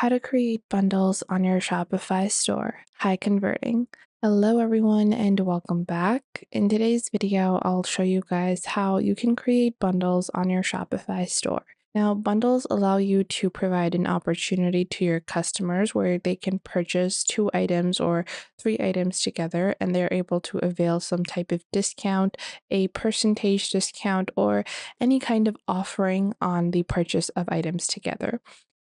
How to create bundles on your Shopify store. High converting. Hello everyone and welcome back. In today's video, I'll show you guys how you can create bundles on your Shopify store. Now, bundles allow you to provide an opportunity to your customers where they can purchase 2 items or 3 items together and they're able to avail some type of discount, a percentage discount, or any kind of offering on the purchase of items together.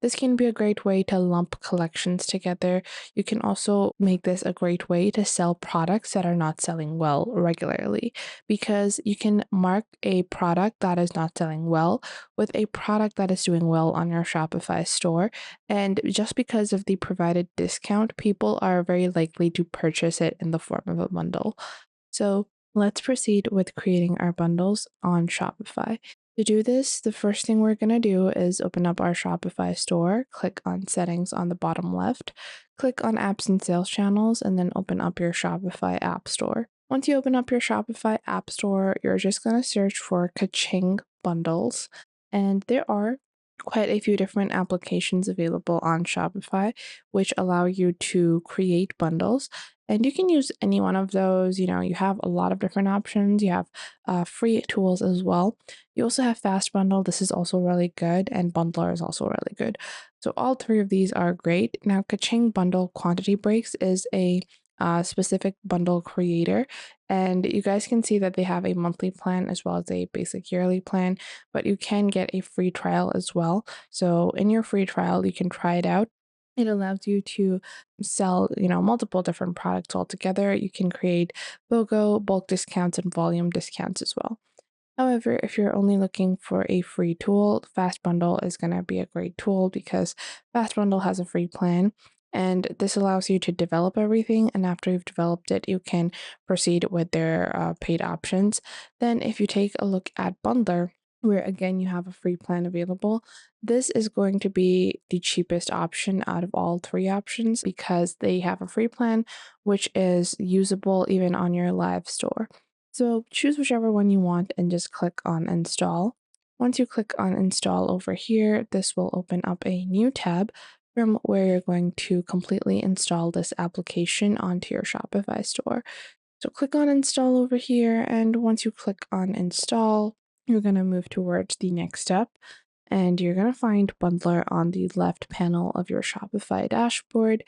This can be a great way to lump collections together. You can also make this a great way to sell products that are not selling well regularly because you can mark a product that is not selling well with a product that is doing well on your Shopify store. And just because of the provided discount, people are very likely to purchase it in the form of a bundle. So let's proceed with creating our bundles on Shopify. To do this, the first thing we're going to do is open up our Shopify store, click on settings on the bottom left, click on apps and sales channels, and then open up your Shopify app store. Once you open up your Shopify app store, you're just going to search for Kaching bundles. And there are quite a few different applications available on Shopify, which allow you to create bundles. And you can use any one of those. You have a lot of different options. You have free tools as well. You also have Fast Bundle. This is also really good. And Bundler is also really good. So all three of these are great. Now, Kaching Bundle Quantity Breaks is a specific bundle creator. And you guys can see that they have a monthly plan as well as a basic yearly plan, but you can get a free trial as well. So in your free trial, you can try it out. It allows you to sell, multiple different products all together. You can create BOGO, bulk discounts, and volume discounts as well. However, if you're only looking for a free tool, Fast Bundle is going to be a great tool because Fast Bundle has a free plan. And this allows you to develop everything. And after you've developed it, you can proceed with their paid options. Then, if you take a look at Bundler, where again you have a free plan available, this is going to be the cheapest option out of all three options because they have a free plan, which is usable even on your live store. So choose whichever one you want and just click on install. Once you click on install over here, this will open up a new tab from where you're going to completely install this application onto your Shopify store. So click on install over here, and once you click on install, you're going to move towards the next step, and you're going to find Bundler on the left panel of your Shopify dashboard.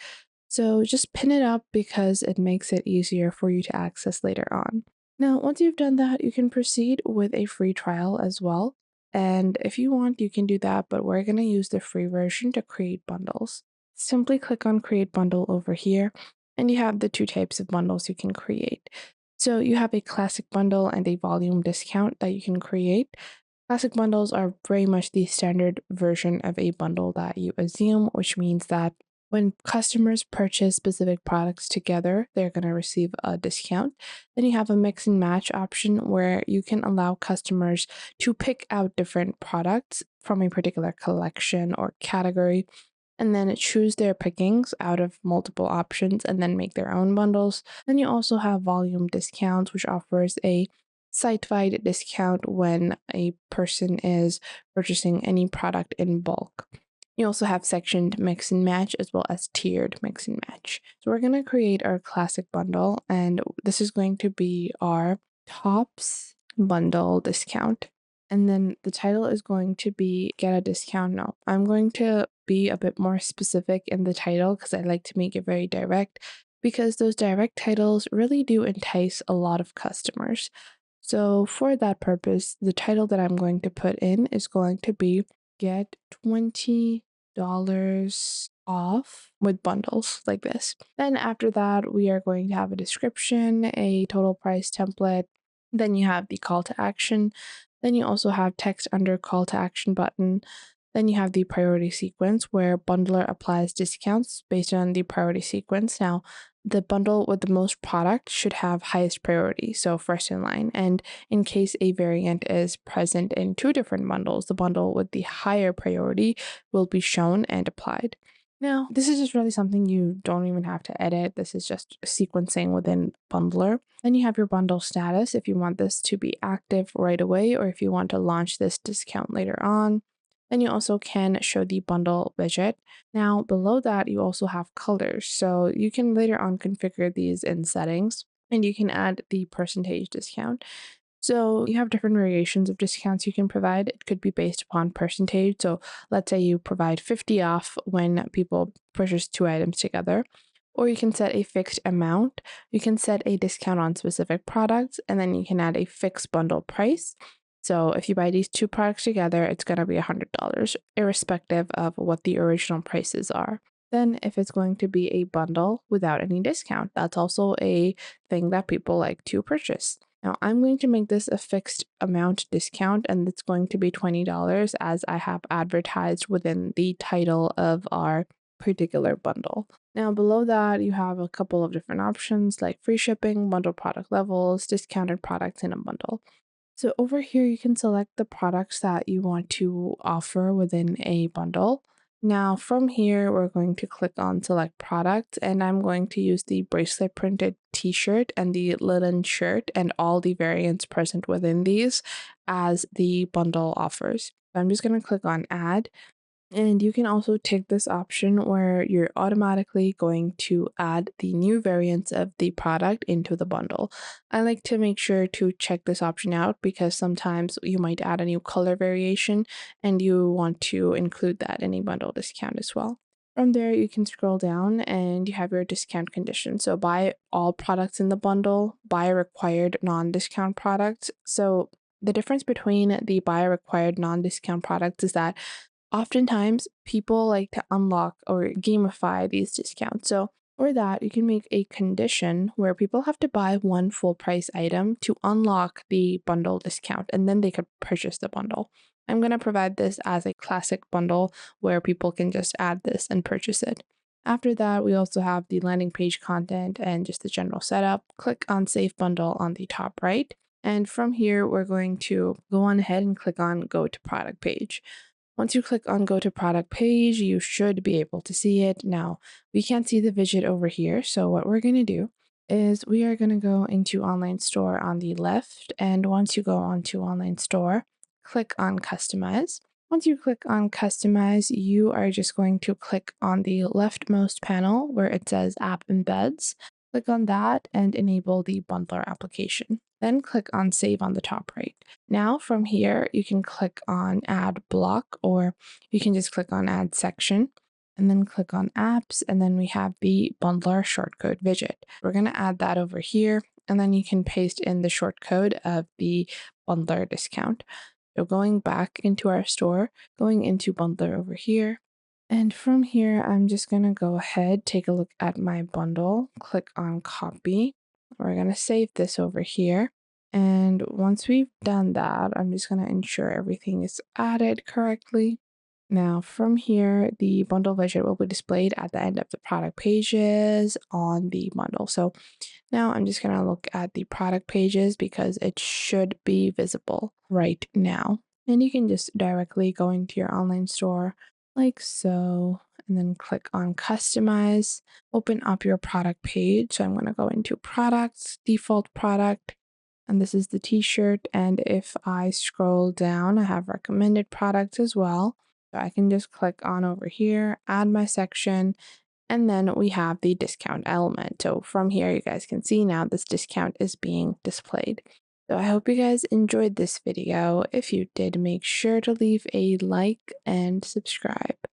So just pin it up because it makes it easier for you to access later on. Now, once you've done that, you can proceed with a free trial as well. And if you want, you can do that, but we're going to use the free version to create bundles. Simply click on Create Bundle over here, and you have the two types of bundles you can create. So you have a classic bundle and a volume discount that you can create. Classic bundles are very much the standard version of a bundle that you assume, which means that when customers purchase specific products together, they're going to receive a discount. Then you have a mix and match option where you can allow customers to pick out different products from a particular collection or category and then choose their pickings out of multiple options and then make their own bundles. Then you also have volume discounts, which offers a site-wide discount when a person is purchasing any product in bulk. You also have sectioned mix and match as well as tiered mix and match. So we're going to create our classic bundle, and this is going to be our tops bundle discount. And then the title is going to be Get a Discount Now. I'm going to be a bit more specific in the title because I like to make it very direct because those direct titles really do entice a lot of customers. So for that purpose, the title that I'm going to put in is going to be Get $20 off with bundles like this. Then after that, we are going to have a description, a total price template. Then you have the call to action. Then you also have text under call to action button. Then you have the priority sequence where Bundler applies discounts based on the priority sequence. Now, the bundle with the most product should have highest priority, so first in line. And in case a variant is present in two different bundles, the bundle with the higher priority will be shown and applied. Now, this is just really something you don't even have to edit. This is just sequencing within Bundler. Then you have your bundle status if you want this to be active right away or if you want to launch this discount later on. Then you also can show the bundle widget. Now, below that, you also have colors. So you can later on configure these in settings and you can add the percentage discount. So you have different variations of discounts you can provide. It could be based upon percentage. So let's say you provide 50 off when people purchase two items together. Or you can set a fixed amount. You can set a discount on specific products, and then you can add a fixed bundle price. So if you buy these two products together, it's going to be $100, irrespective of what the original prices are. Then, if it's going to be a bundle without any discount, that's also a thing that people like to purchase. Now, I'm going to make this a fixed amount discount, and it's going to be $20 as I have advertised within the title of our particular bundle. Now, below that, you have a couple of different options like free shipping, bundle product levels, discounted products in a bundle. So over here, you can select the products that you want to offer within a bundle. Now from here, we're going to click on select product and I'm going to use the bracelet printed t-shirt and the linen shirt and all the variants present within these as the bundle offers. So I'm just going to click on add and you can also take this option where you're automatically going to add the new variants of the product into the bundle. I like to make sure to check this option out because sometimes you might add a new color variation and you want to include that in a bundle discount as well. From there, you can scroll down and you have your discount conditions. So buy all products in the bundle, buy required non-discount products. So the difference between the buy required non-discount products is that oftentimes, people like to unlock or gamify these discounts. So, for that, you can make a condition where people have to buy one full price item to unlock the bundle discount, and then they could purchase the bundle. I'm going to provide this as a classic bundle where people can just add this and purchase it. After that, we also have the landing page content and just the general setup. Click on Save Bundle on the top right. And from here, we're going to go on ahead and click on Go to Product Page. Once you click on Go to Product Page, you should be able to see it. Now, we can't see the widget over here, so what we're going to do is we are going to go into Online Store on the left, and once you go onto Online Store, click on Customize. Once you click on Customize, you are just going to click on the leftmost panel where it says App Embeds. Click on that and enable the bundler application. Then click on Save on the top right. Now from here, you can click on Add Block, or you can just click on Add Section and then click on Apps. And then we have the bundler shortcode widget. We're going to add that over here. And then you can paste in the shortcode of the bundler discount. So going back into our store, going into bundler over here. And from here, I'm just going to go ahead, take a look at my bundle, click on copy. We're going to save this over here. And once we've done that, I'm just going to ensure everything is added correctly. Now from here, the bundle widget will be displayed at the end of the product pages on the bundle. So now I'm just going to look at the product pages because it should be visible right now. And you can just directly go into your online store like so, and then click on customize, open up your product page. So I'm going to go into products, default product, and this is the t-shirt. And if I scroll down, I have recommended products as well. So I can just click on over here, add my section, and then we have the discount element. So from here, you guys can see now this discount is being displayed. So I hope you guys enjoyed this video. If you did, make sure to leave a like and subscribe.